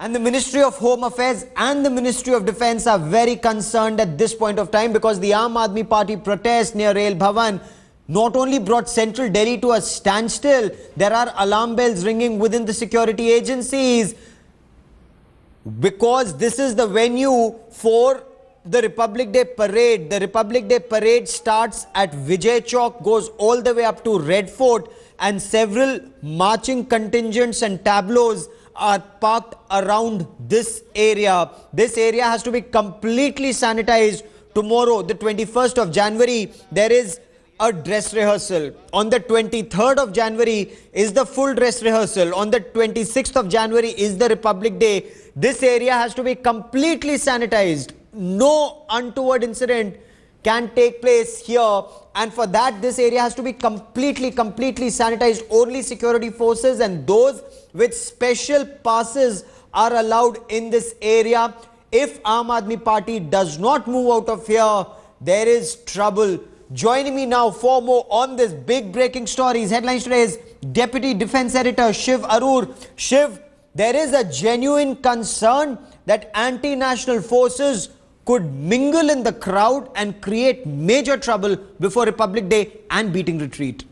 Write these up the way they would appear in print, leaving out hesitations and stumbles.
And the Ministry of Home Affairs and the Ministry of Defence are very concerned at this point of time because the Aam Aadmi Party protest near Rail Bhavan not only brought central Delhi to a standstill, there are alarm bells ringing within the security agencies because this is the venue for the Republic Day Parade. The Republic Day Parade starts at Vijay Chowk, goes all the way up to Red Fort, and several marching contingents and tableaus are parked around this area. This area has to be completely sanitized. Tomorrow, the 21st of January, there is a dress rehearsal. On the 23rd of January is the full dress rehearsal. On the 26th of January is the Republic Day. This area has to be completely sanitized. No untoward incident can take place here, and for that this area has to be completely sanitized. Only security forces and those with special passes are allowed in this area. If Aam Aadmi Party does not move out of here, there is trouble. Joining me now for more on this big breaking stories, headlines today, is Deputy Defence Editor Shiv Arur. Shiv, there is a genuine concern that anti-national forces could mingle in the crowd and create major trouble before Republic Day and beating retreat.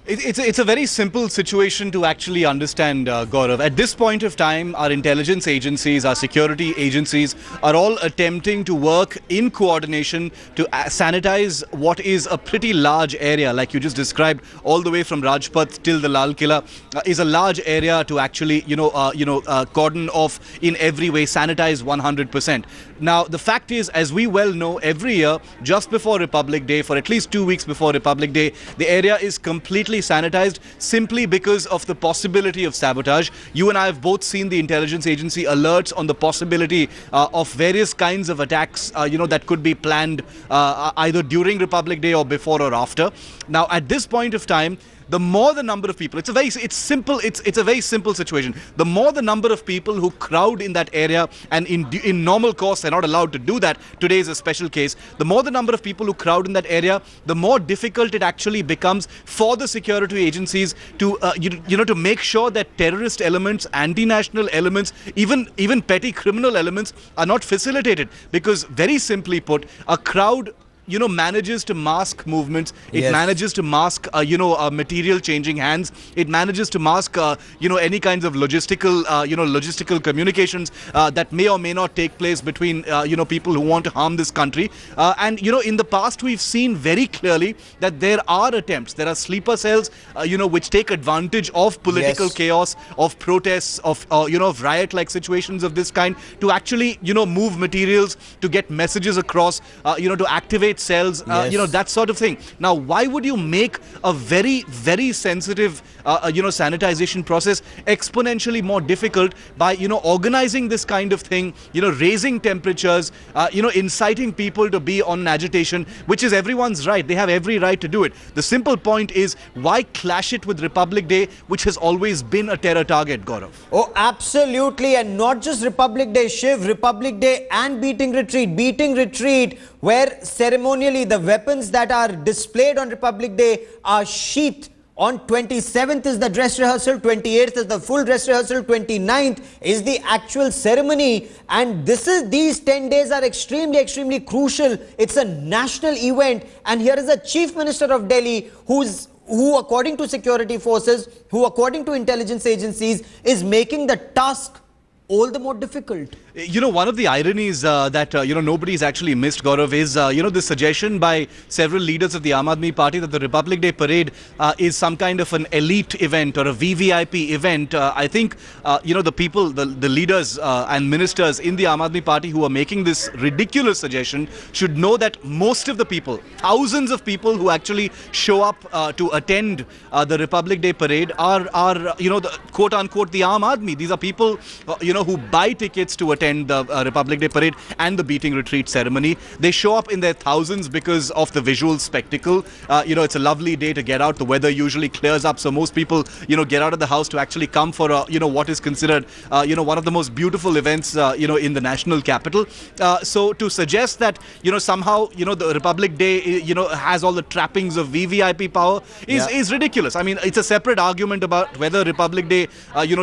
It's a very simple situation to actually understand, Gaurav. At this point of time, our intelligence agencies, our security agencies are all attempting to work in coordination to sanitize what is a pretty large area, like you just described, all the way from Rajpath till the Lal Killa, is a large area to actually, cordon off in every way, sanitize 100%. Now, the fact is, as we well know, every year, just before Republic Day, for at least 2 weeks before Republic Day, the area is completely sanitized simply because of the possibility of sabotage. You and I have both seen the intelligence agency alerts on the possibility of various kinds of attacks, that could be planned either during Republic Day or before or after. Now, at this point of time, the more the number of people, it's a very simple situation. The more the number of people who crowd in that area, and in normal course they're not allowed to do that. Today is a special case. The more the number of people who crowd in that area, the more difficult it actually becomes for the security agencies to to make sure that terrorist elements, anti-national elements, even petty criminal elements are not facilitated. Because very simply put, a crowd manages to mask movements. It manages to mask, material changing hands. It manages to mask, any kinds of logistical communications that may or may not take place between, people who want to harm this country. And in the past, we've seen very clearly that there are attempts. There are sleeper cells, which take advantage of political chaos, of protests, of riot-like situations of this kind to actually, move materials, to get messages across, to activate cells, that sort of thing. Now, why would you make a very, very sensitive, sanitization process exponentially more difficult by, organizing this kind of thing, raising temperatures, inciting people to be on agitation, which is everyone's right. They have every right to do it. The simple point is, why clash it with Republic Day, which has always been a terror target, Gaurav? Oh, absolutely. And not just Republic Day, Shiv, Republic Day and beating retreat. Beating retreat, where ceremonially the weapons that are displayed on Republic Day are sheathed. On 27th is the dress rehearsal, 28th is the full dress rehearsal, 29th is the actual ceremony. And these 10 days are extremely crucial. It's a national event. And here is a Chief Minister of Delhi who according to security forces, who according to intelligence agencies, is making the task all the more difficult. One of the ironies that, nobody's actually missed, Gaurav, is, the suggestion by several leaders of the Aam Aadmi Party that the Republic Day Parade is some kind of an elite event or a VVIP event. I think, the people, the leaders and ministers in the Aam Aadmi Party who are making this ridiculous suggestion should know that most of the people, thousands of people who actually show up to attend the Republic Day Parade are the quote-unquote the Aam Aadmi. These are people, who buy tickets to attend the Republic Day Parade and the beating retreat ceremony. They show up in their thousands because of the visual spectacle. It's a lovely day to get out. The weather usually clears up, so most people, get out of the house to actually come for, what is considered, one of the most beautiful events, in the national capital. So to suggest that, somehow, the Republic Day, has all the trappings of VVIP power is ridiculous. I mean, it's a separate argument about whether Republic Day,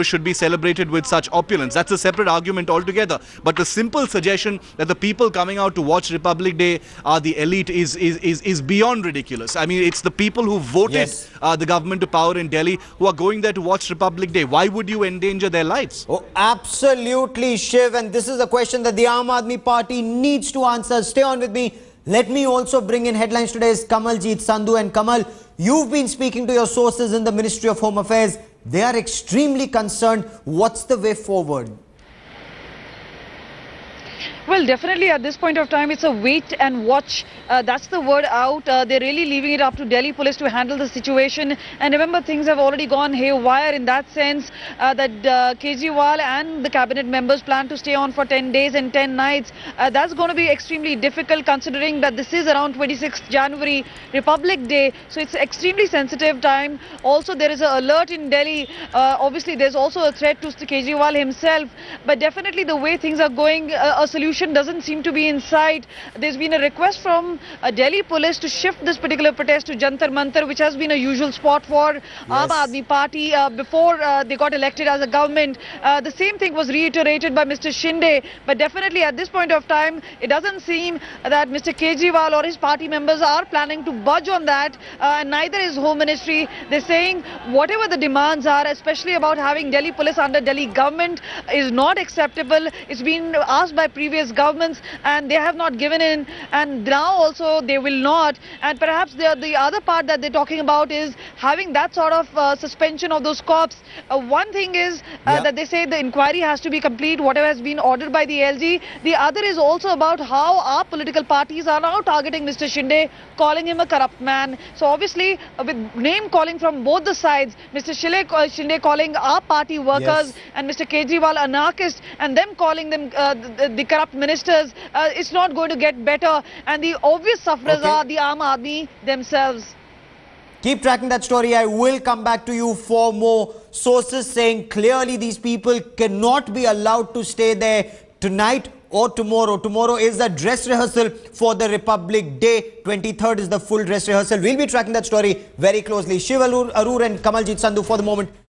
should be celebrated with such opulence. That's That's a separate argument altogether. But the simple suggestion that the people coming out to watch Republic Day are the elite is beyond ridiculous. I mean, it's the people who voted Yes. the government to power in Delhi who are going there to watch Republic Day. Why would you endanger their lives? Oh, absolutely, Shiv. And this is a question that the Aam Aadmi Party needs to answer. Stay on with me. Let me also bring in headlines today's Kamaljeet Sandhu. And Kamal, you've been speaking to your sources in the Ministry of Home Affairs. They are extremely concerned. What's the way forward? Well, definitely at this point of time, it's a wait and watch. That's the word out. They're really leaving it up to Delhi police to handle the situation. And remember, things have already gone haywire in that sense that Kejriwal and the cabinet members plan to stay on for 10 days and 10 nights. That's going to be extremely difficult considering that this is around 26th January, Republic Day. So it's extremely sensitive time. Also, there is an alert in Delhi. Obviously, there's also a threat to Kejriwal himself. But definitely the way things are going, a solution doesn't seem to be in sight. There's been a request from Delhi police to shift this particular protest to Jantar Mantar, which has been a usual spot for Aam Aadmi Party before they got elected as a government. The same thing was reiterated by Mr. Shinde, but definitely at this point of time, it doesn't seem that Mr. Kejriwal or his party members are planning to budge on that, and neither is Home Ministry. They're saying whatever the demands are, especially about having Delhi police under Delhi government, is not acceptable. It's been asked by previous governments and they have not given in, and now also they will not. And perhaps the other part that they're talking about is having that sort of suspension of those cops. One thing is that they say the inquiry has to be complete, whatever has been ordered by the LG. The other is also about how our political parties are now targeting Mr. Shinde, calling him a corrupt man. So obviously with name calling from both the sides, Mr. Shinde calling our party workers and Mr. Kejriwal anarchist, and them calling them the corrupt ministers, it's not going to get better, and the obvious sufferers are the Aam Aadmi themselves. Keep tracking that story. I will come back to you for more. Sources saying clearly these people cannot be allowed to stay there tonight or tomorrow. Tomorrow is the dress rehearsal for the Republic Day. 23rd is the full dress rehearsal. We'll be tracking that story very closely. Shiv Arur and Kamaljeet Sandhu for the moment.